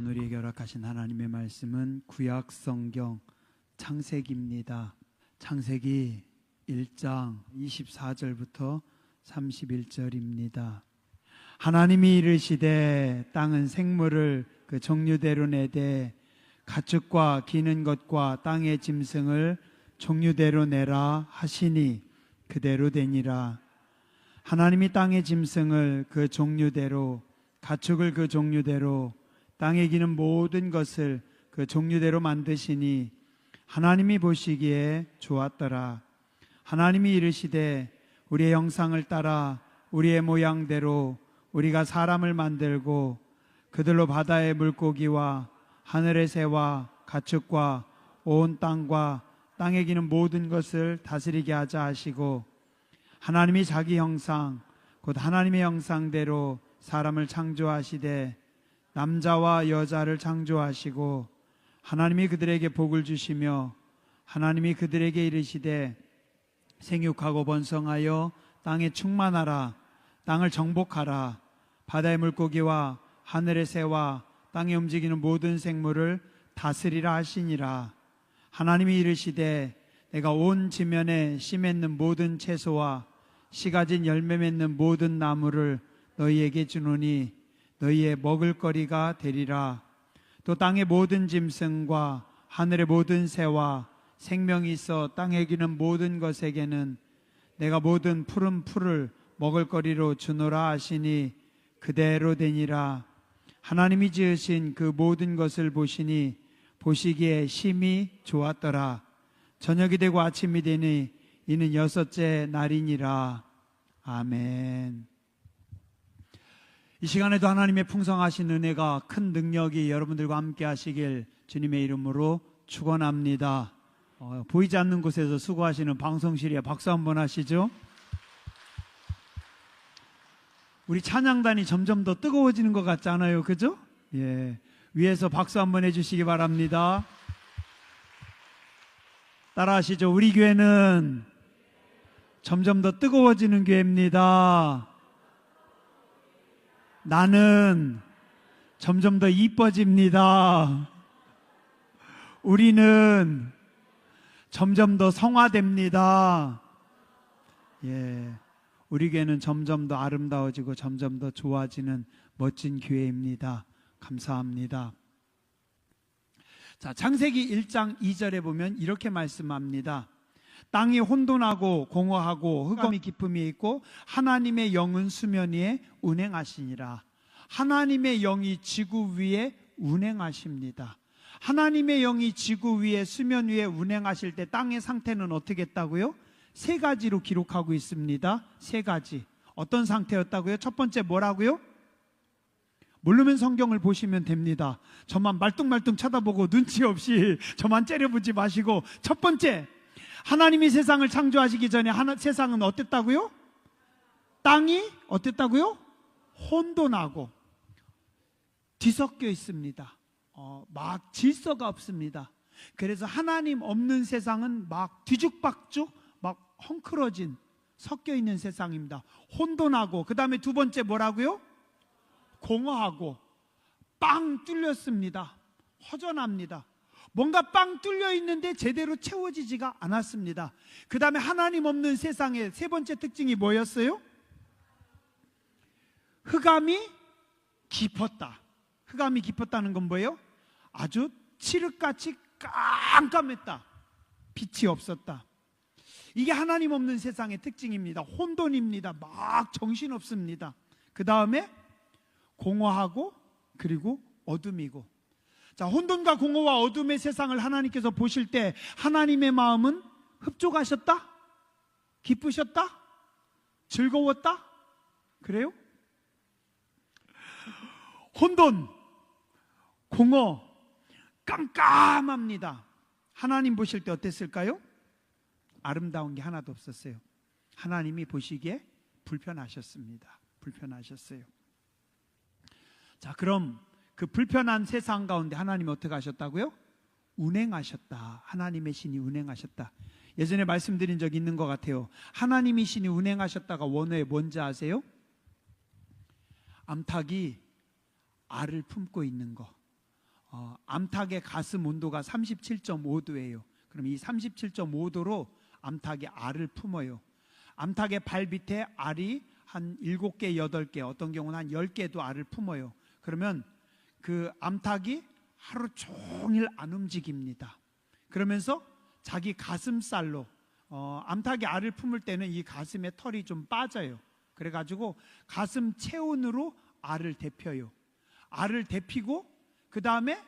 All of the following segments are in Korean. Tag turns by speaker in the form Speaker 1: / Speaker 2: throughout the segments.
Speaker 1: 우리에게 허락하신 하나님의 말씀은 구약 성경 창세기입니다. 창세기 1장 24절부터 31절입니다. 하나님이 이르시되 땅은 생물을 그 종류대로 내되 가축과 기는 것과 땅의 짐승을 종류대로 내라 하시니 그대로 되니라. 하나님이 땅의 짐승을 그 종류대로, 가축을 그 종류대로, 땅에 기는 모든 것을 그 종류대로 만드시니 하나님이 보시기에 좋았더라. 하나님이 이르시되 우리의 형상을 따라 우리의 모양대로 우리가 사람을 만들고 그들로 바다의 물고기와 하늘의 새와 가축과 온 땅과 땅에 기는 모든 것을 다스리게 하자 하시고, 하나님이 자기 형상 곧 하나님의 형상대로 사람을 창조하시되 남자와 여자를 창조하시고, 하나님이 그들에게 복을 주시며 하나님이 그들에게 이르시되 생육하고 번성하여 땅에 충만하라. 땅을 정복하라. 바다의 물고기와 하늘의 새와 땅에 움직이는 모든 생물을 다스리라 하시니라. 하나님이 이르시되 내가 온 지면에 씨 맺는 모든 채소와 씨 가진 열매 맺는 모든 나무를 너희에게 주노니 너희의 먹을거리가 되리라. 또 땅의 모든 짐승과 하늘의 모든 새와 생명이 있어 땅에 기는 모든 것에게는 내가 모든 푸른 풀을 먹을거리로 주노라 하시니 그대로 되니라. 하나님이 지으신 그 모든 것을 보시니 보시기에 심히 좋았더라. 저녁이 되고 아침이 되니 이는 여섯째 날이니라. 아멘. 이 시간에도 하나님의 풍성하신 은혜가 큰 능력이 여러분들과 함께 하시길 주님의 이름으로 축원합니다. 보이지 않는 곳에서 수고하시는 방송실에 박수 한번 하시죠. 우리 찬양단이 점점 더 뜨거워지는 것 같지 않아요? 그죠? 예. 위에서 박수 한번 해주시기 바랍니다. 따라 하시죠. 우리 교회는 점점 더 뜨거워지는 교회입니다. 나는 점점 더 이뻐집니다. 우리는 점점 더 성화됩니다. 예. 우리 교회는 점점 더 아름다워지고 점점 더 좋아지는 멋진 교회입니다. 감사합니다. 자, 창세기 1장 2절에 보면 이렇게 말씀합니다. 땅이 혼돈하고 공허하고 흑암이 깊음이 있고 하나님의 영은 수면 위에 운행하시니라. 하나님의 영이 지구 위에 운행하십니다. 하나님의 영이 지구 위에 수면 위에 운행하실 때 땅의 상태는 어떻게 했다고요? 세 가지로 기록하고 있습니다. 세 가지. 어떤 상태였다고요? 첫 번째 뭐라고요? 모르면 성경을 보시면 됩니다. 저만 말뚱말뚱 쳐다보고 눈치 없이 저만 째려보지 마시고, 첫 번째, 하나님이 세상을 창조하시기 전에 세상은 어땠다고요? 땅이 어땠다고요? 혼돈하고 뒤섞여 있습니다. 막 질서가 없습니다. 그래서 하나님 없는 세상은 막 뒤죽박죽 막 헝클어진 섞여 있는 세상입니다. 혼돈하고, 그 다음에 두 번째 뭐라고요? 공허하고 빵 뚫렸습니다. 허전합니다. 뭔가 빵 뚫려 있는데 제대로 채워지지가 않았습니다. 그 다음에 하나님 없는 세상의 세 번째 특징이 뭐였어요? 흑암이 깊었다. 흑암이 깊었다는 건 뭐예요? 아주 칠흑같이 깜깜했다. 빛이 없었다. 이게 하나님 없는 세상의 특징입니다. 혼돈입니다. 막 정신없습니다. 그 다음에 공허하고 그리고 어둠이고. 자, 혼돈과 공허와 어둠의 세상을 하나님께서 보실 때 하나님의 마음은 흡족하셨다? 기쁘셨다? 즐거웠다? 그래요? 혼돈, 공허, 깜깜합니다. 하나님 보실 때 어땠을까요? 아름다운 게 하나도 없었어요. 하나님이 보시기에 불편하셨습니다. 불편하셨어요. 자, 그럼 그 불편한 세상 가운데 하나님이 어떻게 하셨다고요? 운행하셨다. 하나님의 신이 운행하셨다. 예전에 말씀드린 적이 있는 것 같아요. 하나님의 신이 운행하셨다가 원어에 뭔지 아세요? 암탉이 알을 품고 있는 거. 암탉의 가슴 온도가 37.5도예요. 그럼 이 37.5도로 암탉이 알을 품어요. 암탉의 발 밑에 알이 한 7개, 8개, 어떤 경우는 한 10개도 알을 품어요. 그러면 그 암탉이 하루 종일 안 움직입니다. 그러면서 자기 가슴살로 암탉이 알을 품을 때는 이 가슴에 털이 좀 빠져요. 그래가지고 가슴 체온으로 알을 데펴요. 알을 데피고 그 다음에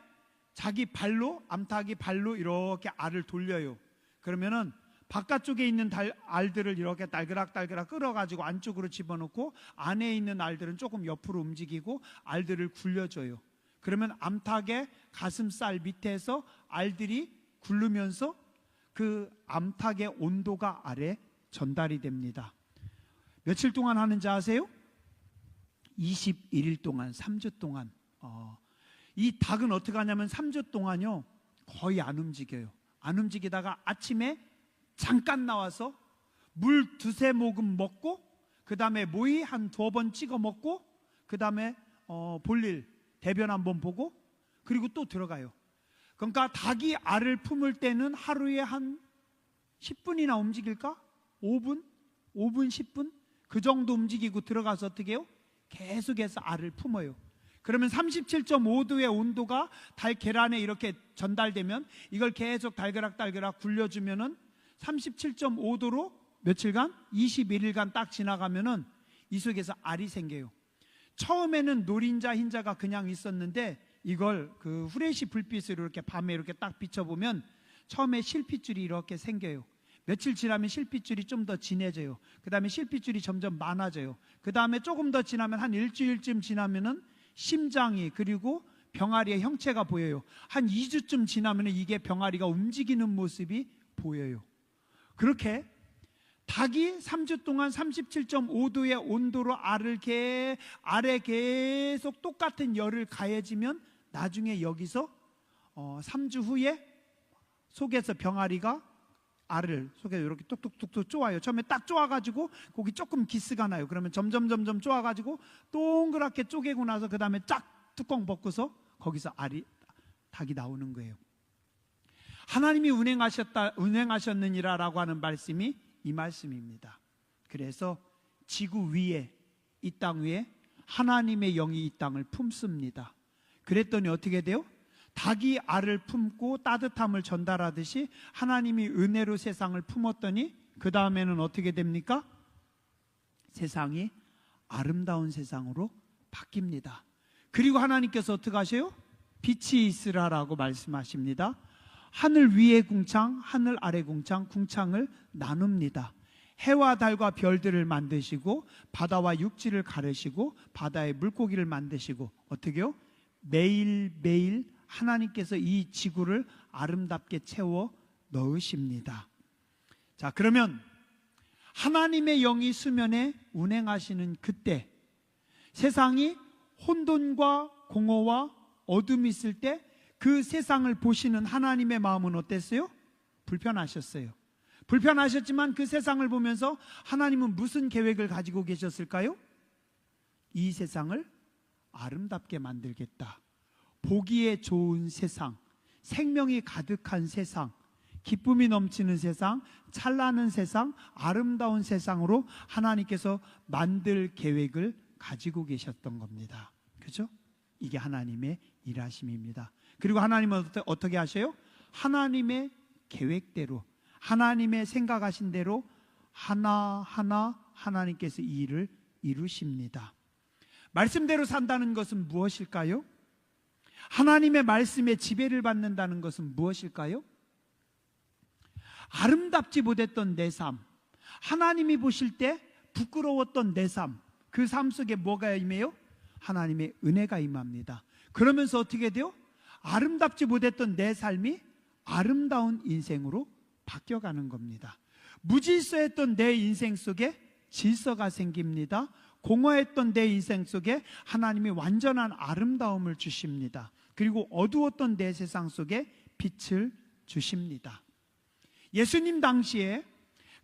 Speaker 1: 자기 발로, 암탉이 발로 이렇게 알을 돌려요. 그러면은 바깥쪽에 있는 알들을 이렇게 딸그락딸그락 끌어가지고 안쪽으로 집어넣고 안에 있는 알들은 조금 옆으로 움직이고 알들을 굴려줘요. 그러면 암탉의 가슴살 밑에서 알들이 굴르면서 그 암탉의 온도가 알에 전달이 됩니다. 며칠 동안 하는지 아세요? 21일 동안, 3주 동안. 이 닭은 어떻게 하냐면 3주 동안요 거의 안 움직여요. 안 움직이다가 아침에 잠깐 나와서 물 2-3모금 먹고 그 다음에 모이 한 2번 찍어 먹고 그 다음에 볼일 대변 한번 보고 그리고 또 들어가요. 그러니까 닭이 알을 품을 때는 하루에 한 10분이나 움직일까? 5분, 10분 그 정도 움직이고 들어가서 어떻게 해요? 계속해서 알을 품어요. 그러면 37.5도의 온도가 달 계란에 이렇게 전달되면 이걸 계속 달그락달그락 굴려주면은 37.5도로 며칠간? 21일간 딱 지나가면은 이 속에서 알이 생겨요. 처음에는 노린자, 흰자가 그냥 있었는데 이걸 그 후레쉬 불빛으로 이렇게 밤에 이렇게 딱 비춰보면 처음에 실핏줄이 이렇게 생겨요. 며칠 지나면 실핏줄이 좀 더 진해져요. 그 다음에 실핏줄이 점점 많아져요. 그 다음에 조금 더 지나면 한 일주일쯤 지나면은 심장이 그리고 병아리의 형체가 보여요. 한 2주쯤 지나면 이게 병아리가 움직이는 모습이 보여요. 그렇게 닭이 3주 동안 37.5도의 온도로 알에 계속 똑같은 열을 가해지면 나중에 여기서 3주 후에 속에서 병아리가 알을 속에 이렇게 뚝뚝뚝뚝 쪼아요. 처음에 딱 쪼아가지고 거기 조금 기스가 나요. 그러면 점점 쪼아가지고 동그랗게 쪼개고 나서 그 다음에 쫙 뚜껑 벗고서 거기서 닭이 나오는 거예요. 하나님이 운행하셨느니라라고 하는 말씀이 이 말씀입니다. 그래서 지구 위에, 이 땅 위에 하나님의 영이 이 땅을 품습니다. 그랬더니 어떻게 돼요? 닭이 알을 품고 따뜻함을 전달하듯이 하나님이 은혜로 세상을 품었더니 그 다음에는 어떻게 됩니까? 세상이 아름다운 세상으로 바뀝니다. 그리고 하나님께서 어떻게 하셔요? 빛이 있으라라고 말씀하십니다. 하늘 위의 궁창, 하늘 아래 궁창을 나눕니다. 해와 달과 별들을 만드시고 바다와 육지를 가르시고 바다의 물고기를 만드시고 어떻게요? 매일매일 하나님께서 이 지구를 아름답게 채워 넣으십니다. 자, 그러면 하나님의 영이 수면에 운행하시는 그때 세상이 혼돈과 공허와 어둠이 있을 때 그 세상을 보시는 하나님의 마음은 어땠어요? 불편하셨어요. 불편하셨지만 그 세상을 보면서 하나님은 무슨 계획을 가지고 계셨을까요? 이 세상을 아름답게 만들겠다. 보기에 좋은 세상, 생명이 가득한 세상, 기쁨이 넘치는 세상, 찬란한 세상, 아름다운 세상으로 하나님께서 만들 계획을 가지고 계셨던 겁니다. 그렇죠? 이게 하나님의 일하심입니다. 그리고 하나님은 어떻게 하셔요? 하나님의 계획대로, 하나님의 생각하신 대로 하나하나 하나님께서 이 일을 이루십니다. 말씀대로 산다는 것은 무엇일까요? 하나님의 말씀에 지배를 받는다는 것은 무엇일까요? 아름답지 못했던 내 삶, 하나님이 보실 때 부끄러웠던 내 삶, 그 삶 속에 뭐가 임해요? 하나님의 은혜가 임합니다. 그러면서 어떻게 돼요? 아름답지 못했던 내 삶이 아름다운 인생으로 바뀌어가는 겁니다. 무질서했던 내 인생 속에 질서가 생깁니다. 공허했던 내 인생 속에 하나님이 완전한 아름다움을 주십니다. 그리고 어두웠던 내 세상 속에 빛을 주십니다. 예수님 당시에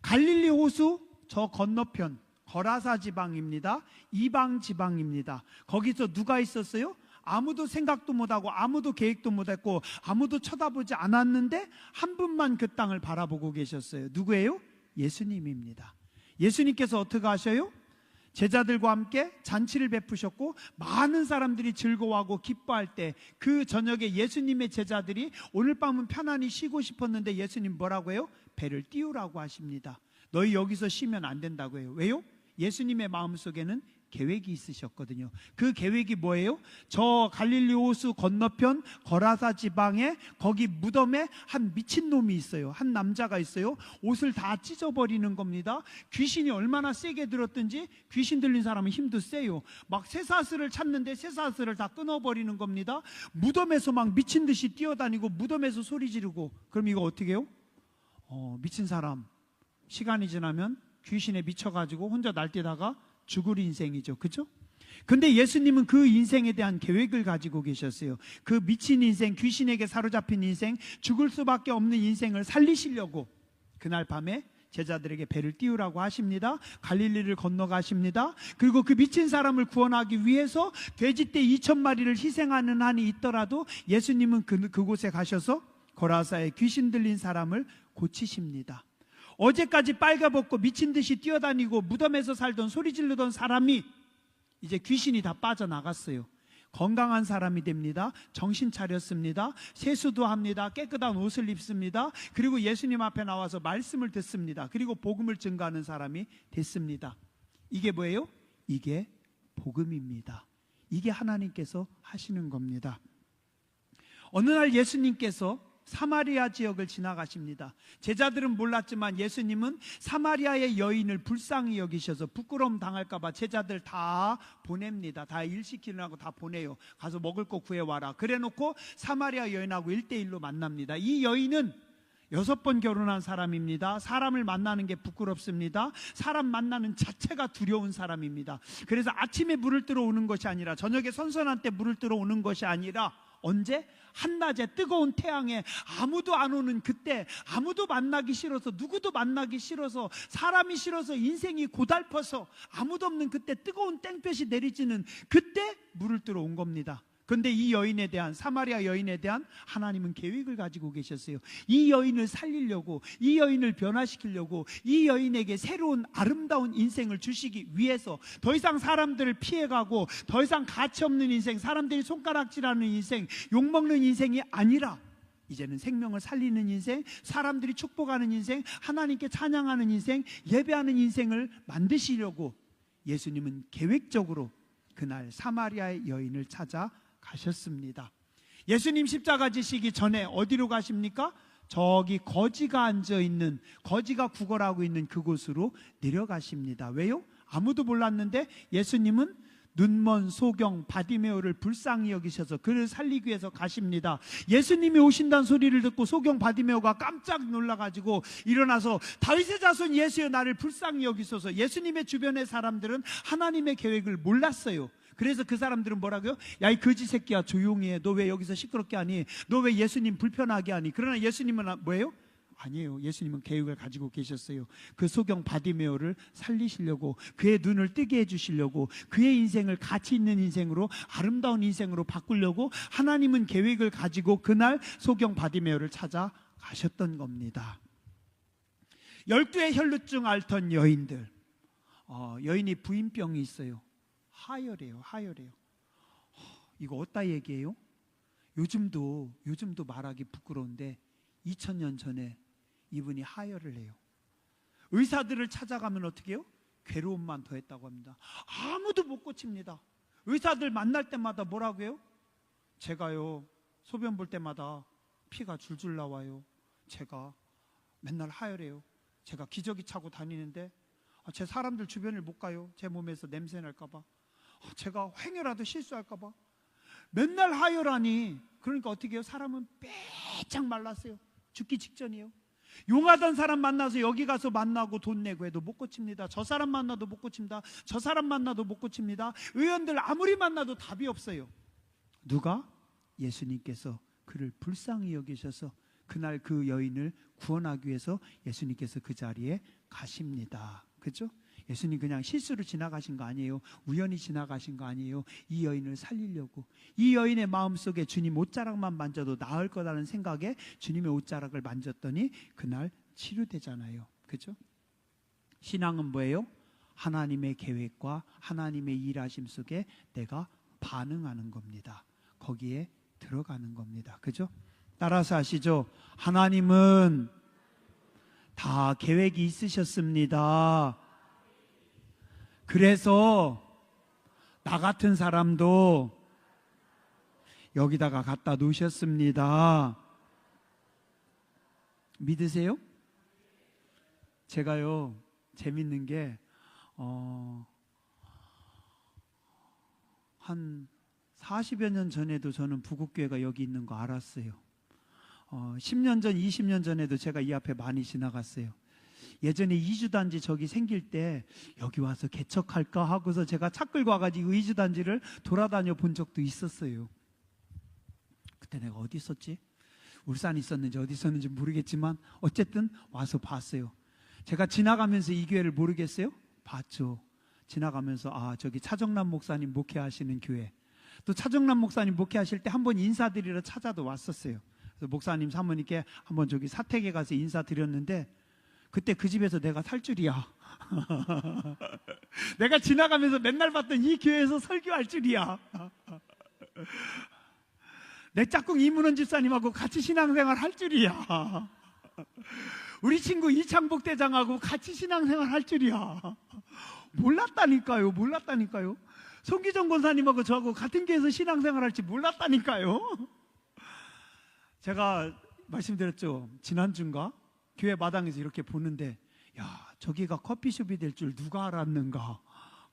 Speaker 1: 갈릴리 호수 저 건너편 거라사 지방입니다. 이방 지방입니다. 거기서 누가 있었어요? 아무도 생각도 못하고 아무도 계획도 못했고 아무도 쳐다보지 않았는데 한 분만 그 땅을 바라보고 계셨어요. 누구예요? 예수님입니다. 예수님께서 어떻게 하셔요? 제자들과 함께 잔치를 베푸셨고 많은 사람들이 즐거워하고 기뻐할 때 그 저녁에 예수님의 제자들이 오늘 밤은 편안히 쉬고 싶었는데 예수님 뭐라고 해요? 배를 띄우라고 하십니다. 너희 여기서 쉬면 안 된다고 해요. 왜요? 예수님의 마음속에는 계획이 있으셨거든요. 그 계획이 뭐예요? 저 갈릴리 호수 건너편 거라사 지방에 거기 무덤에 한 미친놈이 있어요. 한 남자가 있어요. 옷을 다 찢어버리는 겁니다. 귀신이 얼마나 세게 들었든지 귀신 들린 사람은 힘도 세요. 막 쇠사슬을 찾는데 쇠사슬을 다 끊어버리는 겁니다. 무덤에서 막 미친 듯이 뛰어다니고 무덤에서 소리 지르고. 그럼 이거 어떻게 해요? 미친 사람 시간이 지나면 귀신에 미쳐가지고 혼자 날뛰다가 죽을 인생이죠. 그렇죠? 근데 예수님은 그 인생에 대한 계획을 가지고 계셨어요. 그 미친 인생, 귀신에게 사로잡힌 인생, 죽을 수밖에 없는 인생을 살리시려고 그날 밤에 제자들에게 배를 띄우라고 하십니다. 갈릴리를 건너가십니다. 그리고 그 미친 사람을 구원하기 위해서 돼지떼 2,000마리를 희생하는 한이 있더라도 예수님은 그곳에 가셔서 고라사에 귀신 들린 사람을 고치십니다. 어제까지 빨가벗고 미친 듯이 뛰어다니고 무덤에서 살던 소리 지르던 사람이 이제 귀신이 다 빠져나갔어요. 건강한 사람이 됩니다. 정신 차렸습니다. 세수도 합니다. 깨끗한 옷을 입습니다. 그리고 예수님 앞에 나와서 말씀을 듣습니다. 그리고 복음을 증거하는 사람이 됐습니다. 이게 뭐예요? 이게 복음입니다. 이게 하나님께서 하시는 겁니다. 어느 날 예수님께서 사마리아 지역을 지나가십니다. 제자들은 몰랐지만 예수님은 사마리아의 여인을 불쌍히 여기셔서 부끄러움 당할까 봐 제자들 다 보냅니다. 다 일시키느라고 다 보내요. 가서 먹을 거 구해와라. 그래놓고 사마리아 여인하고 1대1로 만납니다. 이 여인은 6번 결혼한 사람입니다. 사람을 만나는 게 부끄럽습니다. 사람 만나는 자체가 두려운 사람입니다. 그래서 아침에 물을 뜨러 오는 것이 아니라 저녁에 선선한 때 물을 뜨러 오는 것이 아니라 언제? 한낮에 뜨거운 태양에 아무도 안 오는 그때, 아무도 만나기 싫어서, 누구도 만나기 싫어서, 사람이 싫어서, 인생이 고달퍼서 아무도 없는 그때 뜨거운 땡볕이 내리쬐는 그때 물을 뜨러 온 겁니다. 그런데 이 여인에 대한, 사마리아 여인에 대한 하나님은 계획을 가지고 계셨어요. 이 여인을 살리려고, 이 여인을 변화시키려고, 이 여인에게 새로운 아름다운 인생을 주시기 위해서 더 이상 사람들을 피해가고 더 이상 가치 없는 인생, 사람들이 손가락질하는 인생, 욕먹는 인생이 아니라 이제는 생명을 살리는 인생, 사람들이 축복하는 인생, 하나님께 찬양하는 인생, 예배하는 인생을 만드시려고 예수님은 계획적으로 그날 사마리아의 여인을 찾아 가셨습니다. 예수님 십자가 지시기 전에 어디로 가십니까? 저기 거지가 앉아있는, 거지가 구걸하고 있는 그곳으로 내려가십니다. 왜요? 아무도 몰랐는데 예수님은 눈먼 소경 바디메오를 불쌍히 여기셔서 그를 살리기 위해서 가십니다. 예수님이 오신다는 소리를 듣고 소경 바디메오가 깜짝 놀라가지고 일어나서 다윗의 자손 예수여 나를 불쌍히 여기소서. 예수님의 주변의 사람들은 하나님의 계획을 몰랐어요. 그래서 그 사람들은 뭐라고요? 야, 이 거지 새끼야, 조용히 해. 너 왜 여기서 시끄럽게 하니? 너 왜 예수님 불편하게 하니? 그러나 예수님은 뭐예요? 아니에요. 예수님은 계획을 가지고 계셨어요. 그 소경 바디메오를 살리시려고, 그의 눈을 뜨게 해주시려고, 그의 인생을 가치 있는 인생으로, 아름다운 인생으로 바꾸려고 하나님은 계획을 가지고 그날 소경 바디메오를 찾아 가셨던 겁니다. 12의 혈루증 앓던 여인들, 여인이 부인병이 있어요. 하혈이에요. 하혈이에요. 이거 어디다 얘기해요? 요즘도 말하기 부끄러운데 2000년 전에 이분이 하혈을 해요. 의사들을 찾아가면 어떻게 해요? 괴로움만 더했다고 합니다. 아무도 못 고칩니다. 의사들 만날 때마다 뭐라고 해요? 제가요, 소변 볼 때마다 피가 줄줄 나와요. 제가 맨날 하혈해요. 제가 기저귀 차고 다니는데 제 사람들 주변을 못 가요. 제 몸에서 냄새 날까 봐. 제가 횡혈라도 실수할까 봐. 맨날 하혈하니 그러니까 어떻게 해요? 사람은 빼짝 말랐어요. 죽기 직전이에요. 용하던 사람 만나서 여기 가서 만나고 돈 내고 해도 못 고칩니다. 저 사람 만나도 못 고칩니다. 저 사람 만나도 못 고칩니다. 의원들 아무리 만나도 답이 없어요. 누가? 예수님께서 그를 불쌍히 여기셔서 그날 그 여인을 구원하기 위해서 예수님께서 그 자리에 가십니다. 그렇죠? 예수님 그냥 실수로 지나가신 거 아니에요. 우연히 지나가신 거 아니에요. 이 여인을 살리려고. 이 여인의 마음속에 주님 옷자락만 만져도 나을 거라는 생각에 주님의 옷자락을 만졌더니 그날 치료되잖아요. 그죠? 신앙은 뭐예요? 하나님의 계획과 하나님의 일하심 속에 내가 반응하는 겁니다. 거기에 들어가는 겁니다. 그죠? 따라서 아시죠? 하나님은 다 계획이 있으셨습니다. 그래서 나 같은 사람도 여기다가 갖다 놓으셨습니다. 믿으세요? 제가요, 재밌는 게 한 40여 년 전에도 저는 부국교회가 여기 있는 거 알았어요. 10년 전, 20년 전에도 제가 이 앞에 많이 지나갔어요. 예전에 이주단지 저기 생길 때 여기 와서 개척할까 하고서 제가 차 끌고 와가지고 이주단지를 돌아다녀 본 적도 있었어요. 그때 내가 어디 있었지? 울산에 있었는지 어디 있었는지 모르겠지만 어쨌든 와서 봤어요. 제가 지나가면서 이 교회를 모르겠어요? 봤죠. 지나가면서 아, 저기 차정남 목사님 목회하시는 교회. 또 차정남 목사님 목회하실 때 한번 인사드리러 찾아도 왔었어요. 그래서 목사님 사모님께 한번 저기 사택에 가서 인사드렸는데 그때 그 집에서 내가 살 줄이야. 내가 지나가면서 맨날 봤던 이 교회에서 설교할 줄이야. 내 짝꿍 이문원 집사님하고 같이 신앙생활 할 줄이야. 우리 친구 이창복 대장하고 같이 신앙생활 할 줄이야. 몰랐다니까요. 송기정 권사님하고 저하고 같은 교회에서 신앙생활 할지 몰랐다니까요. 제가 말씀드렸죠. 지난주인가 교회 마당에서 이렇게 보는데 야, 저기가 커피숍이 될 줄 누가 알았는가.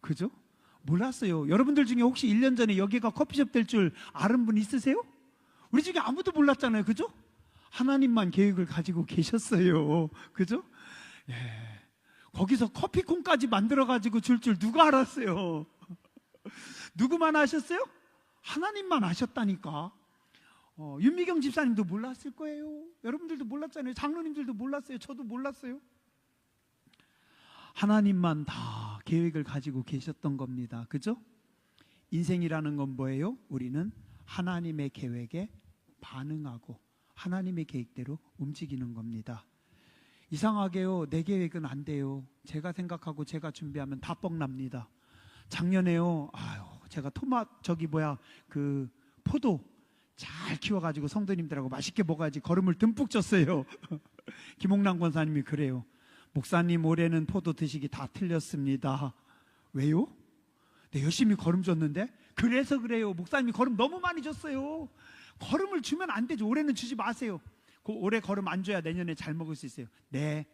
Speaker 1: 그죠? 몰랐어요. 여러분들 중에 혹시 1년 전에 여기가 커피숍 될 줄 아는 분 있으세요? 우리 중에 아무도 몰랐잖아요. 그죠? 하나님만 계획을 가지고 계셨어요. 그죠? 예. 거기서 커피콩까지 만들어가지고 줄 누가 알았어요? 누구만 아셨어요? 하나님만 아셨다니까. 윤미경 집사님도 몰랐을 거예요. 여러분들도 몰랐잖아요. 장로님들도 몰랐어요. 저도 몰랐어요. 하나님만 다 계획을 가지고 계셨던 겁니다. 그죠? 인생이라는 건 뭐예요? 우리는 하나님의 계획에 반응하고 하나님의 계획대로 움직이는 겁니다. 이상하게요, 내 계획은 안 돼요. 제가 생각하고 제가 준비하면 다 뻥납니다. 작년에요, 제가 포도 잘 키워가지고 성도님들하고 맛있게 먹어야지 걸음을 듬뿍 줬어요. 김홍남 권사님이 그래요. 목사님 올해는 포도 드시기 다 틀렸습니다. 왜요? 네, 열심히 걸음 줬는데? 그래서 그래요. 목사님이 걸음 너무 많이 줬어요. 걸음을 주면 안 되죠. 올해는 주지 마세요. 올해 걸음 안 줘야 내년에 잘 먹을 수 있어요. 네.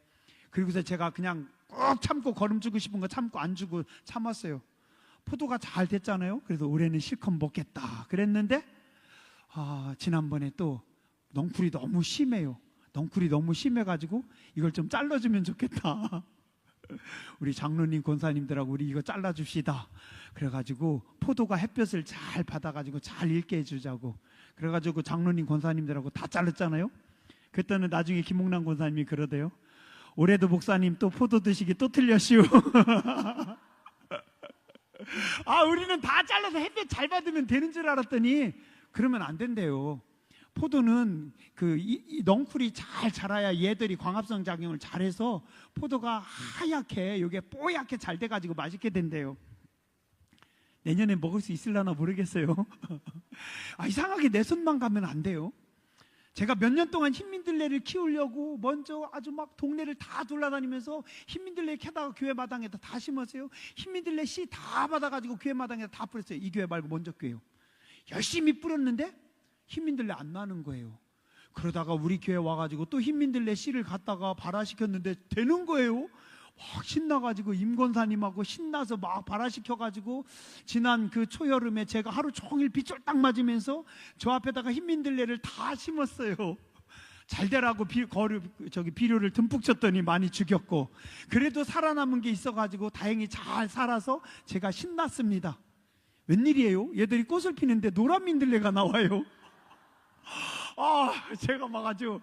Speaker 1: 그리고서 제가 그냥 꼭 참고 걸음 주고 싶은 거 참고 안 주고 참았어요. 포도가 잘 됐잖아요. 그래서 올해는 실컷 먹겠다 그랬는데 지난번에 또 넝쿨이 너무 심해요. 넝쿨이 너무 심해가지고 이걸 좀 잘라주면 좋겠다. 우리 장로님 권사님들하고 우리 이거 잘라줍시다. 그래가지고 포도가 햇볕을 잘 받아가지고 잘 익게 해주자고 그래가지고 장로님 권사님들하고 다 잘랐잖아요. 그랬더니 나중에 김홍남 권사님이 그러대요. 올해도 목사님 또 포도 드시기 또 틀렸시오. 우리는 다 잘라서 햇볕 잘 받으면 되는 줄 알았더니 그러면 안 된대요. 포도는 이 넝쿨이 잘 자라야 얘들이 광합성 작용을 잘해서 포도가 하얗게 요게 뽀얗게 잘 돼가지고 맛있게 된대요. 내년에 먹을 수 있으려나 모르겠어요. 이상하게 내 손만 가면 안 돼요. 제가 몇 년 동안 흰민들레를 키우려고 먼저 아주 막 동네를 다 돌아다니면서 흰민들레 캐다가 교회 마당에다 다 심었어요. 흰민들레 씨 다 받아가지고 교회 마당에다 다 뿌렸어요. 이 교회 말고 먼저 교회요. 열심히 뿌렸는데 흰민들레 안 나는 거예요. 그러다가 우리 교회 와가지고 또 흰민들레 씨를 갖다가 발화시켰는데 되는 거예요. 막 신나가지고 임권사님하고 신나서 막 발화시켜가지고 지난 그 초여름에 제가 하루 종일 비 쫄딱 맞으면서 저 앞에다가 흰민들레를 다 심었어요. 잘 되라고 비료를 듬뿍 줬더니 많이 죽였고 그래도 살아남은 게 있어가지고 다행히 잘 살아서 제가 신났습니다. 웬일이에요? 얘들이 꽃을 피는데 노란 민들레가 나와요. 제가 막 아주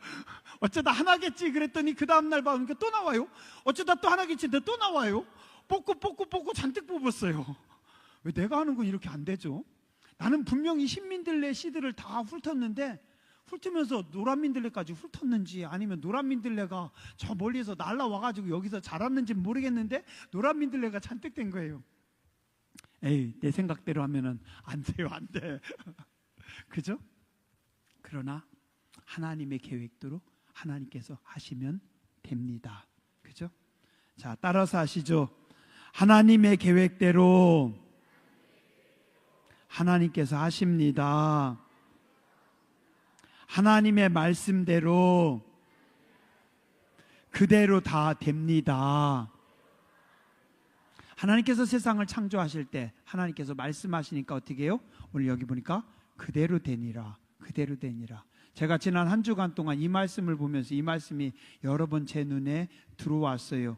Speaker 1: 어쩌다 하나겠지 그랬더니 그 다음날 봐보니까 또 나와요. 어쩌다 또 하나겠지 근데 또 나와요. 뽑고 잔뜩 뽑았어요. 왜 내가 하는 건 이렇게 안 되죠? 나는 분명히 흰민들레 씨들을 다 훑었는데, 훑으면서 노란민들레까지 훑었는지, 아니면 노란민들레가 저 멀리서 날라와가지고 여기서 자랐는지 모르겠는데 노란민들레가 잔뜩 된 거예요. 에이, 내 생각대로 하면은 안 돼요, 안 돼. 그죠? 그러나 하나님의 계획대로 하나님께서 하시면 됩니다. 그죠? 자, 따라서 하시죠. 하나님의 계획대로 하나님께서 하십니다. 하나님의 말씀대로 그대로 다 됩니다. 하나님께서 세상을 창조하실 때 하나님께서 말씀하시니까 어떻게 해요? 오늘 여기 보니까 그대로 되니라, 그대로 되니라. 제가 지난 한 주간 동안 이 말씀을 보면서 이 말씀이 여러 번 제 눈에 들어왔어요.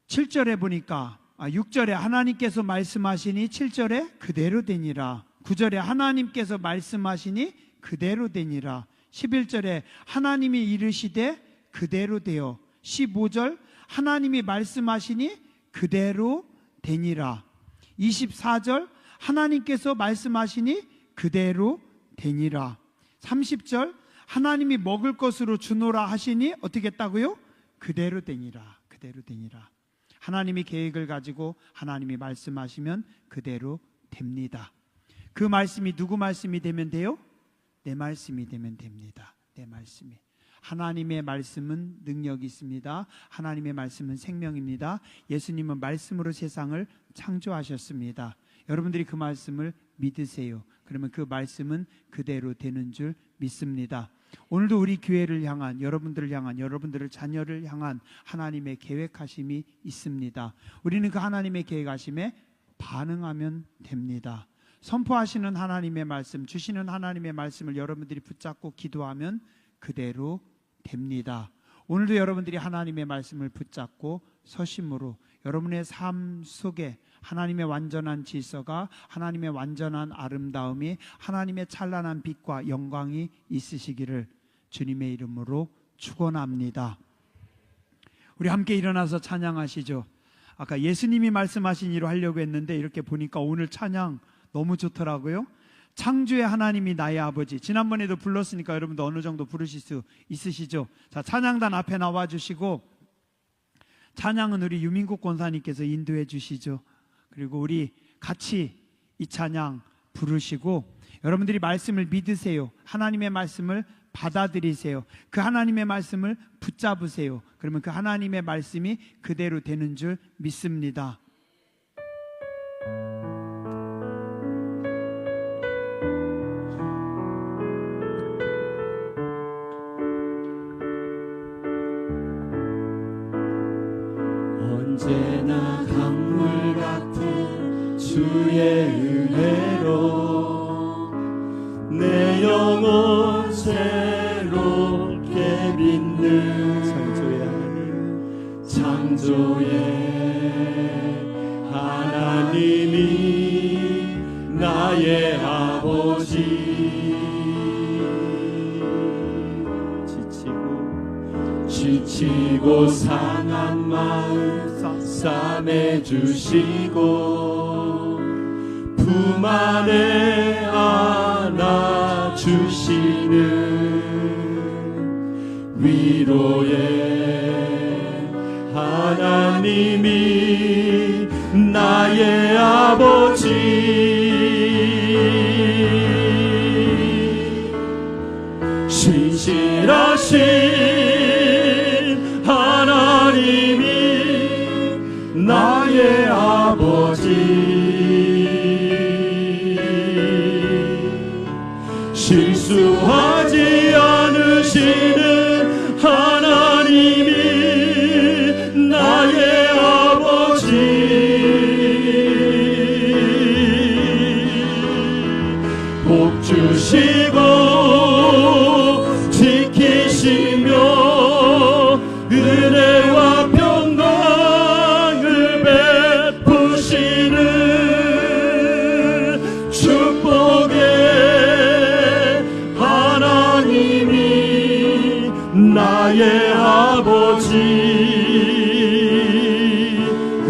Speaker 1: 7절에 보니까 6절에 하나님께서 말씀하시니 7절에 그대로 되니라. 9절에 하나님께서 말씀하시니 그대로 되니라. 11절에 하나님이 이르시되 그대로 되어. 15절 하나님이 말씀하시니 그대로 되니라. 24절 하나님께서 말씀하시니 그대로 되니라. 30절 하나님이 먹을 것으로 주노라 하시니 어떻게 했다고요? 그대로 되니라. 그대로 되니라. 하나님이 계획을 가지고 하나님이 말씀하시면 그대로 됩니다. 그 말씀이 누구 말씀이 되면 돼요? 내 말씀이 되면 됩니다. 내 말씀이. 하나님의 말씀은 능력이 있습니다. 하나님의 말씀은 생명입니다. 예수님은 말씀으로 세상을 창조하셨습니다. 여러분들이 그 말씀을 믿으세요. 그러면 그 말씀은 그대로 되는 줄 믿습니다. 오늘도 우리 교회를 향한, 여러분들을 향한, 여러분들의 자녀를 향한 하나님의 계획하심이 있습니다. 우리는 그 하나님의 계획하심에 반응하면 됩니다. 선포하시는 하나님의 말씀, 주시는 하나님의 말씀을 여러분들이 붙잡고 기도하면 그대로 됩니다. 오늘도 여러분들이 하나님의 말씀을 붙잡고 서심으로 여러분의 삶 속에 하나님의 완전한 질서가, 하나님의 완전한 아름다움이, 하나님의 찬란한 빛과 영광이 있으시기를 주님의 이름으로 축원합니다. 우리 함께 일어나서 찬양하시죠. 아까 예수님이 말씀하신 일로 하려고 했는데 이렇게 보니까 오늘 찬양 너무 좋더라고요. 창조의 하나님이 나의 아버지. 지난번에도 불렀으니까 여러분도 어느 정도 부르실 수 있으시죠? 자, 찬양단 앞에 나와 주시고 찬양은 우리 유민국 권사님께서 인도해 주시죠. 그리고 우리 같이 이 찬양 부르시고 여러분들이 말씀을 믿으세요. 하나님의 말씀을 받아들이세요. 그 하나님의 말씀을 붙잡으세요. 그러면 그 하나님의 말씀이 그대로 되는 줄 믿습니다.
Speaker 2: 언제나 강물 같은 주의 은혜로 내 영혼 새롭게 빛는 창조의 하나님이 나의 아버지. 지치고 상한 마음 싸매주시고 품 안에 안아주시는 위로의 하나님이 나의 아버지. 신실하신 하나님이 나의 아버지. 실수하지 않으시는 하나님이 나의 아버지. 복 주시고 지키시며 은혜와 평강을 베푸시는 축복의 하나님이 나의 아버지.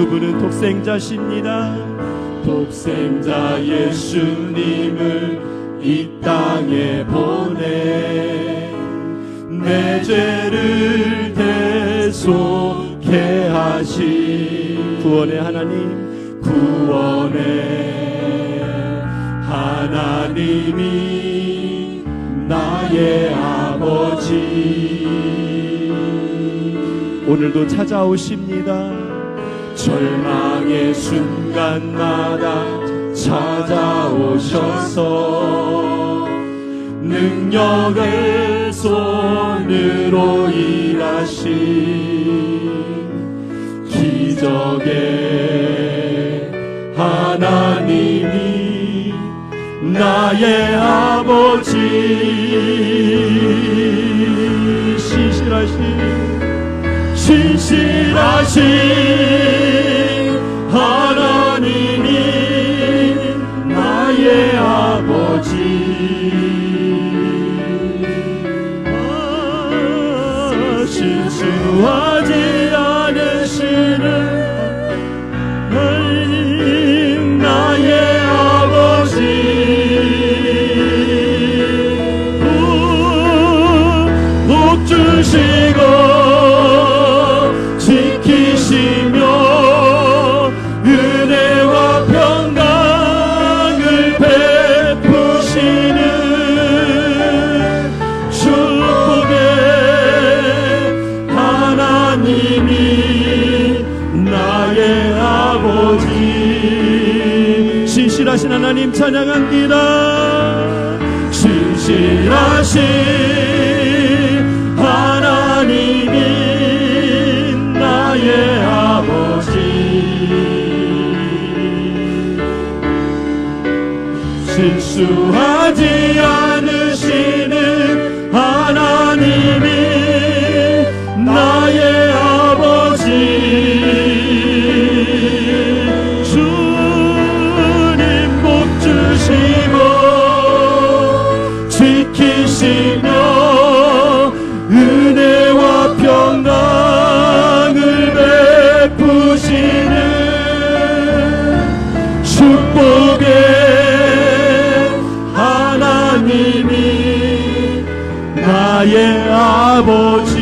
Speaker 2: 그분은 독생자십니다. 독생자 예수님을 이 땅에 보내 내 죄를 대속해 하신 구원의 하나님, 구원의 하나님이 나의 아버지 오늘도 찾아오십니다. 절망의 순간마다 찾아오셔서 능력을 손으로 일하신 기적의 하나님이 나의 아버지 신실하신 하나님이 나의 아버지 실수하지 않으시는 나의 아버지 복 주시고 지키시며 은혜와 평강을 베푸시는 축복의 하나님이 나의 아버지 신실하신 하나님 찬양합니다. 신실하신 하나님이 나의 아버지 실수하지 않으시는 하나님이 나의 아버지 주님 복 주시고 지키시며 은혜와 평강을 베푸시는 축복의 하나님이 나의 아버지